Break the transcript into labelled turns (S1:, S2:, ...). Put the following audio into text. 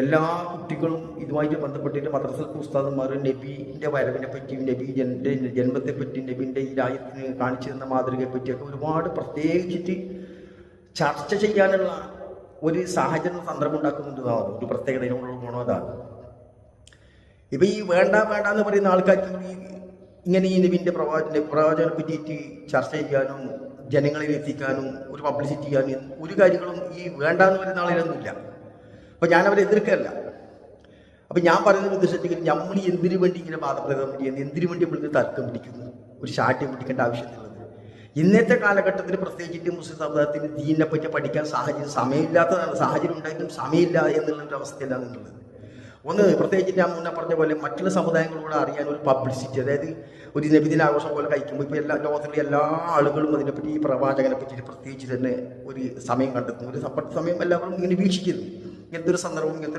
S1: എല്ലാ കുട്ടികളും ഇതുമായിട്ട് ബന്ധപ്പെട്ടിട്ട് മദ്രസ ഉസ്താദന്മാർ നബീൻ്റെ വരവിനെ പറ്റിയും നബീൻ്റെ ജന്മത്തെ പറ്റി നബീൻ്റെ ഈ രാജ്യത്തിന് കാണിച്ചു തന്ന മാതൃകയെ പറ്റിയൊക്കെ ഒരുപാട് പ്രത്യേകിച്ചിട്ട് ചർച്ച ചെയ്യാനുള്ള ഒരു സാഹചര്യം സന്ദർഭം ഉണ്ടാക്കുന്നുണ്ട്. ഒരു പ്രത്യേകത ഇതിനുള്ള ഗുണം അതാണ്. ഇപ്പം ഈ വേണ്ട വേണ്ട എന്ന് പറയുന്ന ആൾക്കാർക്ക് ഇങ്ങനെ ഈ നബീൻ്റെ പ്രവാചകനെ പറ്റിയിട്ട് ചർച്ച ചെയ്യാനും ജനങ്ങളിൽ എത്തിക്കാനും ഒരു പബ്ലിസിറ്റി ചെയ്യാനും ഒരു കാര്യങ്ങളും ഈ വേണ്ട എന്ന് പറയുന്ന ആളുകളൊന്നുമില്ല. അപ്പം ഞാനവരെ എതിർക്കല്ല. അപ്പം ഞാൻ പറയുന്നത് ഉദ്ദേശിച്ചെങ്കിൽ നമ്മൾ എന്തിനു വേണ്ടി ഇങ്ങനെ വാദപ്രകടനം ചെയ്യുന്നത്, എന്തിനു വേണ്ടി നമ്മൾക്ക് തർക്കം പിടിക്കുന്നു, ഒരു ശാഠ്യം പിടിക്കേണ്ട ആവശ്യമുള്ളത്. ഇന്നത്തെ കാലഘട്ടത്തിൽ പ്രത്യേകിച്ചിട്ട് മുസ്ലിം സമുദായത്തിന് ദീനിനെ പറ്റി പഠിക്കാൻ സമയമില്ലാത്തതാണ്. സാഹചര്യം ഉണ്ടായിട്ടും സമയമില്ല എന്നുള്ളൊരു അവസ്ഥയിലാണ് എന്നുള്ളത്. ഒന്ന് പ്രത്യേകിച്ച് ഞാൻ മുന്നേ പറഞ്ഞ പോലെ മറ്റുള്ള സമുദായങ്ങളോട് അറിയാൻ ഒരു പബ്ലിസിറ്റി, അതായത് ഒരു നബിദിന ആഘോഷം പോലെ കഴിക്കുമ്പോൾ ഇപ്പോൾ ലോകത്തിലെ എല്ലാ ആളുകളും അതിനെപ്പറ്റി ഈ പ്രവാചകനെ പറ്റി പ്രത്യേകിച്ച് തന്നെ ഒരു സമയം കണ്ടെത്തുന്നു. ഒരു സമയം എല്ലാവരും ഇങ്ങനെ വീക്ഷിക്കുന്നു. ഇങ്ങനത്തെ ഒരു സന്ദർഭം, ഇങ്ങനത്തെ